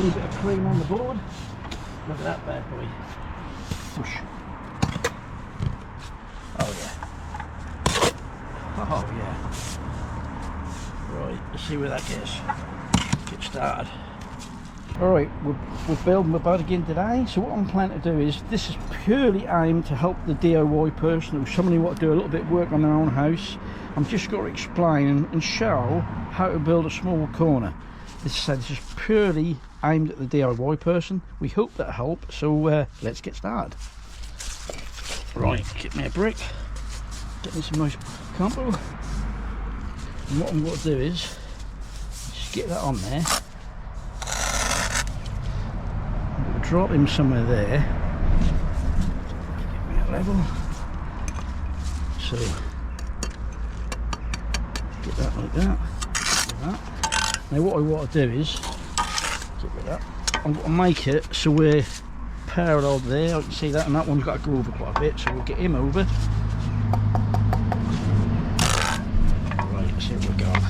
lovely bit of cream on the board. Look at that bad boy. Push. Oh yeah. Oh yeah. Right, let's see where that gets. Get started. Alright, we're building my boat again today. So what I'm planning to do is, this is purely aimed to help the DIY person or somebody who want to do a little bit of work on their own house. I'm just going to explain and show how to build a small corner. This is purely aimed at the DIY person. We hope that helps, so let's get started. Right, get me a brick, get me some nice combo, and what I'm going to do is just get that on there. I'm going to drop him somewhere there, get me a level, so get that like that, like that. Now what I want to do is get rid of that. I'm going to make it so we're parallel there. I can see that, and that one's got to go over quite a bit, so we'll get him over. Right, let's see what we've got.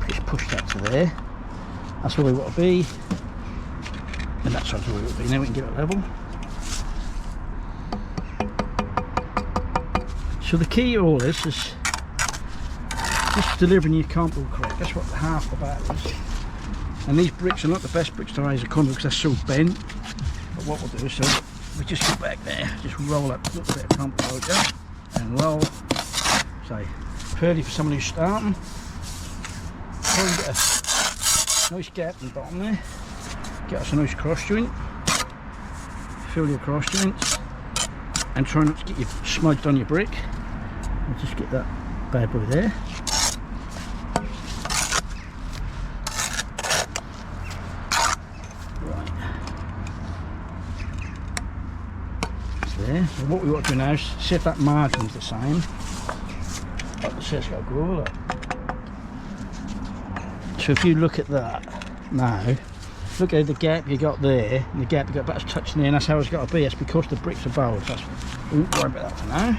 Just push that to there. That's where we want to be, and that's where we want to be. Now we can get it level. So the key to all this is just delivering your combo correct. That's what half the battle is. And these bricks are not the best bricks to raise a corner because they're so bent. But what we'll do is, so we just go back there, just roll up a little bit of combo like that, and roll. So purely for someone who's starting. Try and get a nice gap in the bottom there. Get us a nice cross joint. Fill your cross joints, and try not to get you smudged on your brick. And just get that bad boy there. There. And what we want to do now is see if that margin's the same. Like the set's got to go over. So if you look at that now, look at the gap you got there, and the gap you got about touching there, and that's how it's got to be. It's because the bricks are bold. We won't worry about that for now.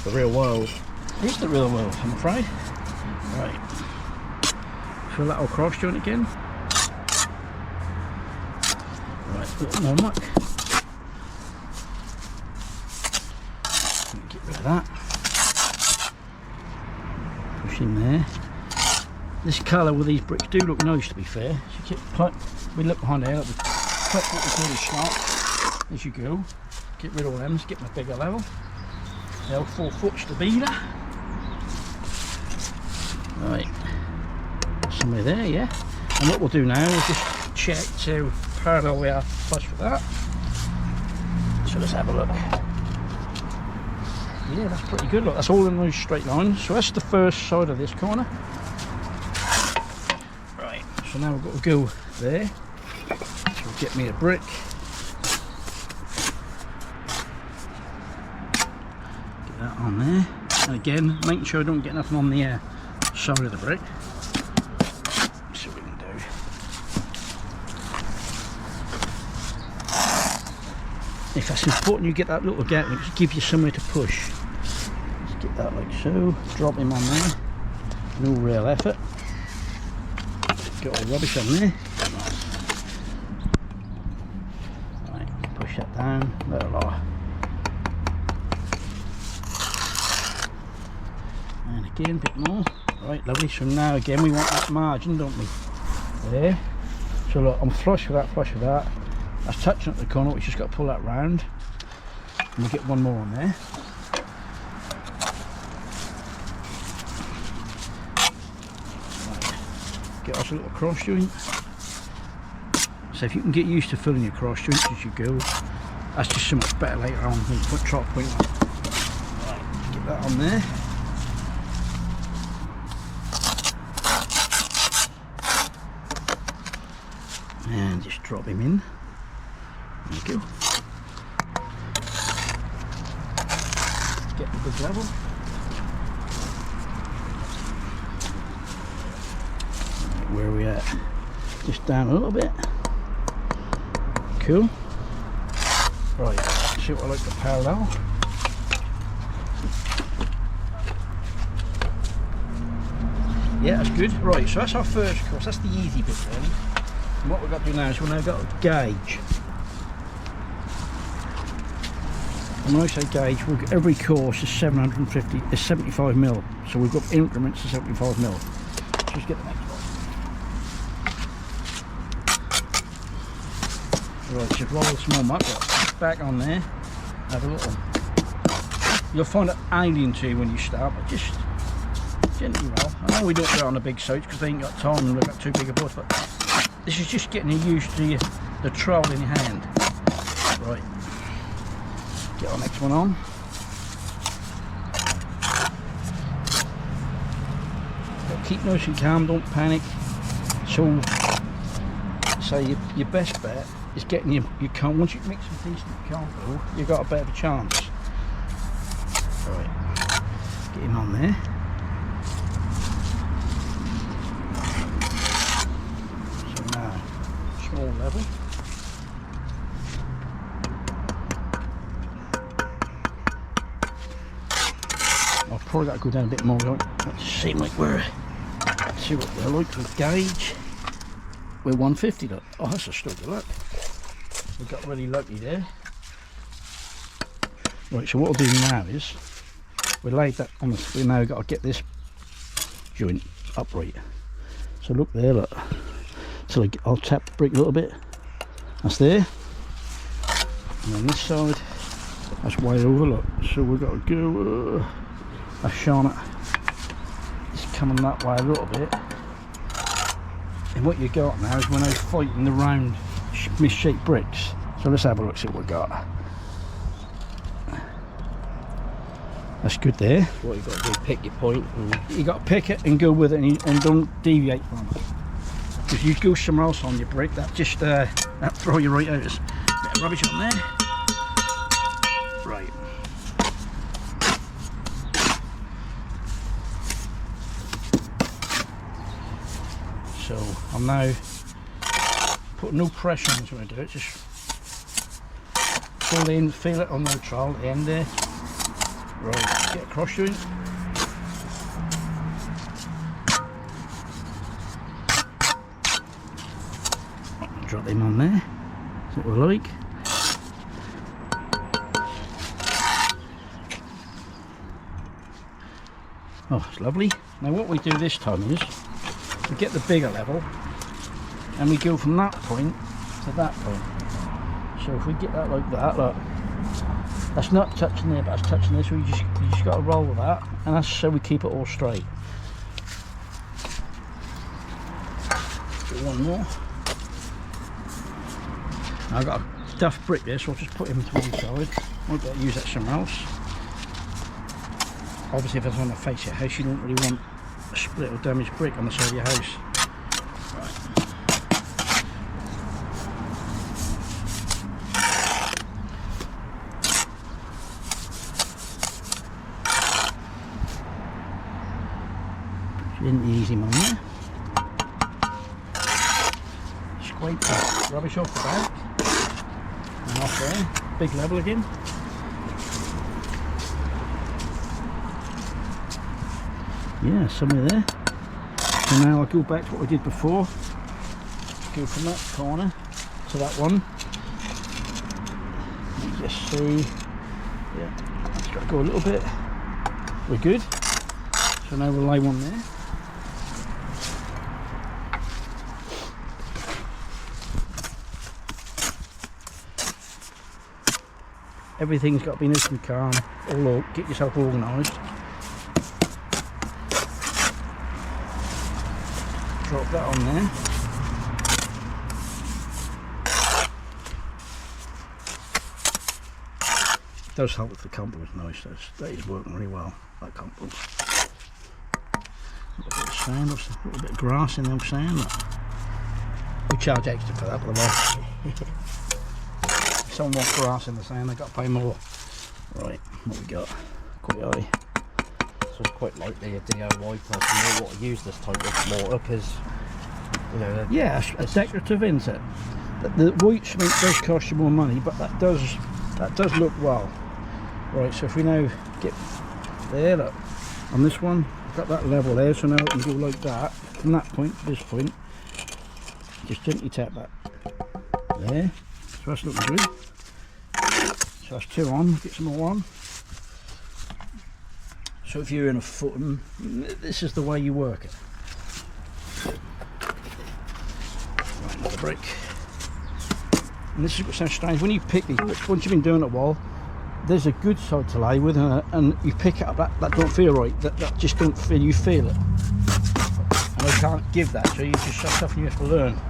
The real world is the real world, I'm afraid. Right. Fill that whole cross joint again. Right, a little more muck. That push in there. This colour with these bricks do look nice, to be fair. So we look behind there, like we cut what we call a slot as you go. Get rid of all them, get my bigger level. They'll 4 foot stabila. Right, somewhere there, yeah. And what we'll do now is just check to parallel we are flush with that. So let's have a look. Yeah, that's pretty good. Look, that's all in those straight lines. So that's the first side of this corner. Right, so now we've got to go there. So we'll get me a brick. Get that on there. And again, making sure I don't get nothing on the side of the brick. Let's see what we can do. If that's important, you get that little gap, it just gives you somewhere to push. Get that like so, drop him on there, no real effort, get all rubbish on there, right, push that down, let it lie, and again a bit more, right, lovely. So now again we want that margin, don't we, there. So look, I'm flush with that, that's touching at the corner, we just got to pull that round, and we'll get one more on there. Get us a little cross joint. So if you can get used to filling your cross joints as you go, that's just so much better later on than try to point on. Right, get that on there. And just drop him in. There you go. Let's get the big level. Where are we at? Just down a little bit. Cool. Right, see what I like to parallel. Yeah, that's good. Right, so that's our first course. That's the easy bit really. And what we've got to do now is we've now got to gauge. And when I say gauge, every course is 75 mil. So we've got increments of 75 mil. Just get the next one. Right, just roll the small muck back on there. Have a little. You'll find it alien to you when you start, but just gently roll. I know we don't do it on the big sites because they ain't got time and we've got too big a boards, but this is just getting you used to the trowel in your hand. Right. Get our next one on. But keep nice and calm, don't panic. So your best bet is getting your calm. Once you make some decent calm though, you've got a better chance. Right, get him on there. So now, small level. I've probably got to go down a bit more. Let's see like see what they're like with gauge. We're 150. Look. Oh, that's a stroke of luck. We got really lucky there. Right, so what we'll do now is we laid that on the. We now got to get this joint upright. So look there, look. So I'll tap the brick a little bit. That's there. And on this side, that's way over. Look. So we've got to go. That's shone it. It's coming that way a little bit. And what you got now is we're now fighting the round misshaped bricks. So let's have a look, see what we got. That's good there. What you got to do, pick your point. You got to pick it and go with it, and don't deviate from it. If you go somewhere else on your brick, that just that throw you right out. There's a bit of rubbish on there. Right. So I'm now putting no pressure on this when I do it. Just pull in, feel it on the trowel at the end there. Right, get across to it. Drop them on there. That's what we like. Oh, it's lovely. Now what we do this time is we get the bigger level and we go from that point to that point. So if we get that like that, look, that's not touching there, but it's touching this. So you just got to roll with that, and that's so we keep it all straight. Do one more. Now I've got a duff brick there, so I'll just put him to one side. I'll get to use that somewhere else. Obviously, if it's on the face of your house, you don't really want a split or damaged brick on the side of your house. In the easy one there. Scrape the rubbish off the back and off there. Big level again. Yeah, somewhere there. So now I'll go back to what we did before. Go from that corner to that one. You just see. Yeah, just got to go a little bit. We're good. So now we'll lay one there. Everything's got to be nice and calm. Get yourself organised. Drop that on there. It does help if the compost is nice. That is working really well. That compost. A little bit of sand, a little bit of grass in there, sand. We charge extra for that, by the way. If someone wants grass in the sand, they've got to pay more. Right, what we got? Quite high. So it's quite likely a DIY person will want to use this type of mortar because, you know. Yeah, it's decorative, isn't it? The white cement does cost you more money, but that does look well. Right, so if we now get there, look, on this one, I've got that level there, so now I can go like that, from that point to this point. just gently tap that there. So that's looking good. So that's 2 on, get some more on. So if you're in a footing, this is the way you work it. Right, another brick. And this is what sounds strange, when you pick these bricks, once you've been doing it a while, there's a good side to lay with, and you pick it up, that don't feel right, that just don't feel, you feel it. And I can't give that, so you just stuff you have to learn.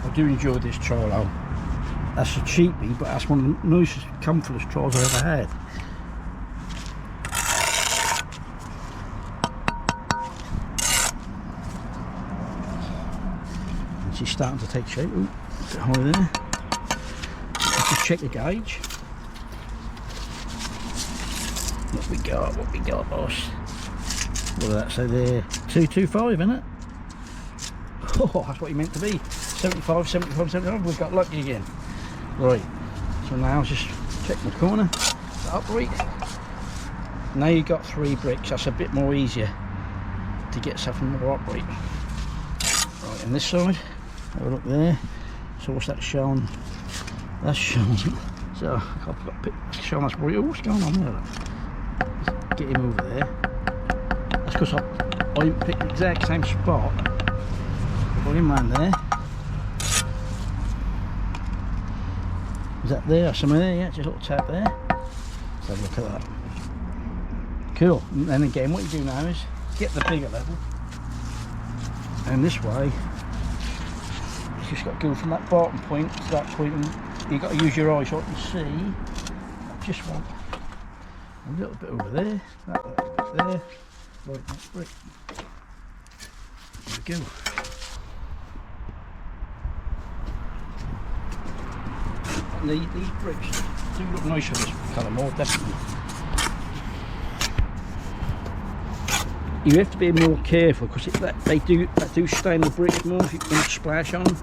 I do enjoy this trial out. That's a cheapie, but that's one of the nicest, comfortest trials I've ever had. And she's starting to take shape. Ooh, a bit high there. Let's just check the gauge. What we got, boss? What did that say there? 225, isn't it? Oh, that's what you meant to be. 75, 75, 75. We've got lucky again. Right. So now just check my corner. Upright. Now you've got 3 bricks. That's a bit more easier to get something more upright. Right, and this side. Have a look there. So what's that showing? That's showing. So I've got to show us what's going on there. Get him over there. That's because I picked the exact same spot. Put him round there. Is that there? Somewhere there? Yeah, just a little tap there. Let's have a look at that. Cool. And then again, what you do now is get the bigger level. And this way, you just got to go from that bottom point to that point, and you've got to use your eyes so you can see. I just want a little bit over there, that little bit there, right next brick. There we go. And these bricks do look nicer this colour, more definitely. You have to be more careful because they do stain the bricks more if you can splash on them.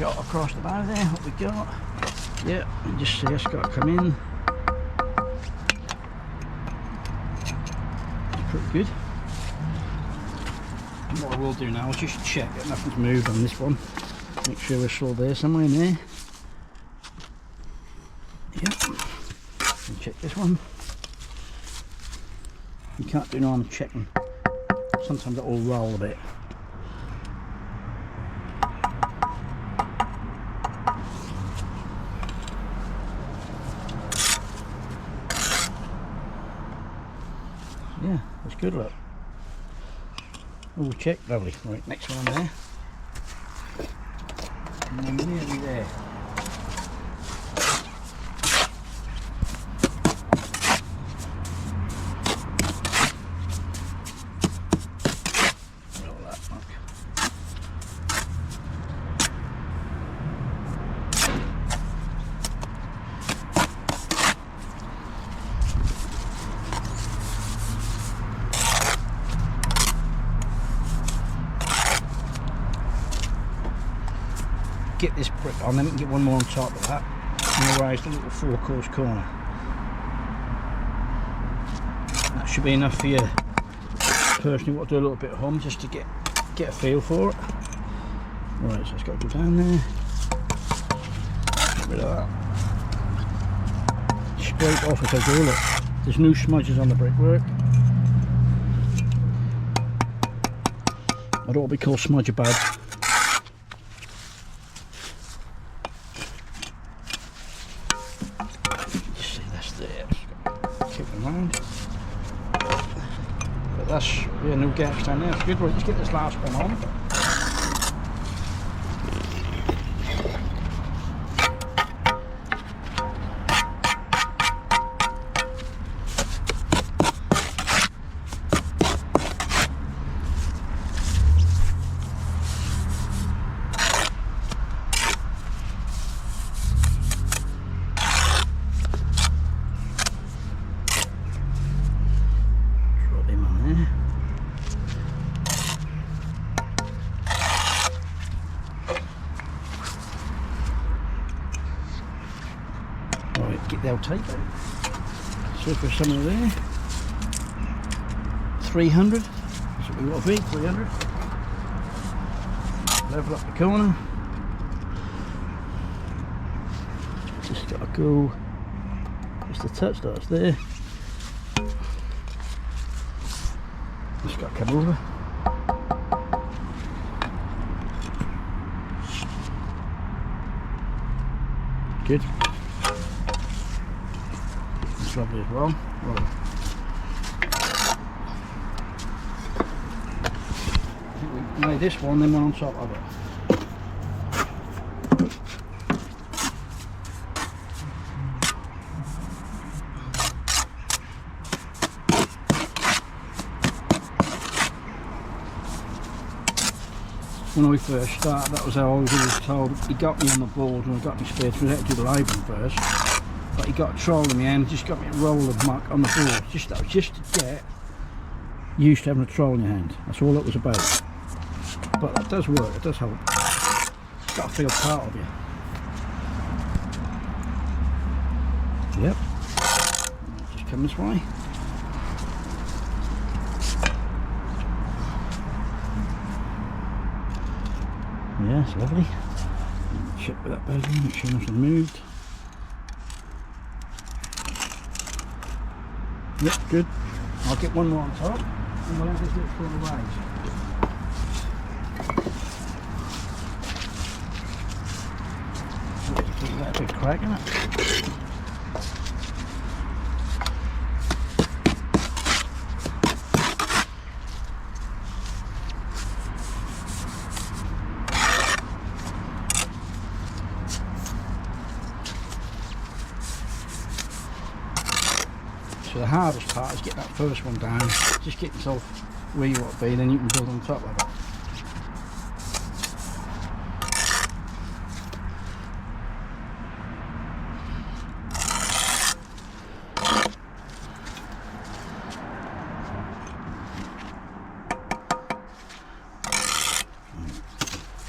Shot across the bow there, what we got. Yeah, and just see us got to come in. Pretty good. And what I will do now is just check that nothing's moved on this one. Make sure we're still there somewhere in there. Yep. And check this one. You can't do no harm checking. Sometimes it will roll a bit. Yeah, that's good, look. All check, lovely. Right, next one there. And then nearly there. Roll that back. Get this brick on, then we can get one more on top of that and raise the little 4-course corner. That should be enough for you. Personally, want to do a little bit of hum just to get a feel for it. Right, so it's got to go down there. Get rid of that. Scrape off as I go, look. There's no smudges on the brickwork. I don't want to be called smudger bad. But that's, yeah, no gaps down there. It's good. Right, let's get this last one on. Right, get the old tape out. So for some of there. 300. That's what we want to be, 300. Level up the corner. Just got to go just a touch, that's there. Just got to come over. Good. It's lovely as well. Right. We made this one, then one on top of it. When I first started, that was how I was always told. He got me on the board when I got my spare through. I had to do the labouring first, but he got a trowel in my hand, just got me a roll of muck on the board. That was just to get used to having a trowel in your hand. That's all it was about. But that does work, it does help. It's got to feel part of you. Yep. Just come this way. Yeah, it's lovely. Check with that bag in, make sure nothing moved. Yep, good. I'll get one more on top and we'll have this little corner raised. That a big crack in it. So the hardest part is get that first one down, just get yourself where you want to be, then you can build on top of it.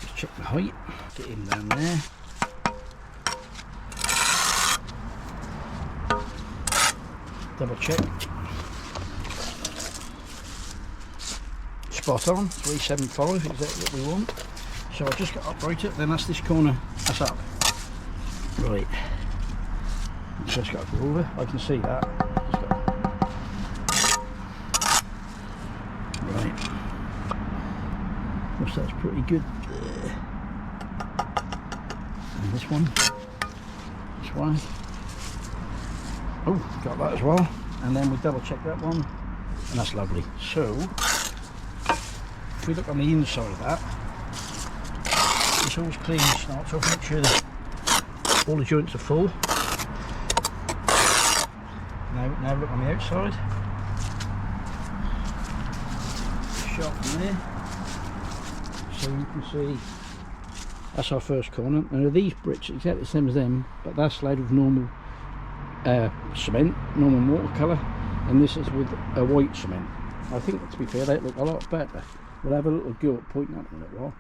Just check the height, get him down there. Double check. Spot on, 375, exactly what we want. So I've just got to upright it, then that's this corner, that's up. Right. Just got to go over, I can see that. Right. Which that's pretty good there. And this one. This one. Oh, got that as well, and then we double check that one, and that's lovely. So, if we look on the inside of that, it's always clean and snot, so make sure that all the joints are full. Now look on the outside, sharp from there, so you can see that's our first corner. Now these bricks are exactly the same as them, but that's laid with normal cement, normal watercolour, and this is with a white cement. I think, to be fair, they look a lot better. We'll have a little go at pointing up in a little while.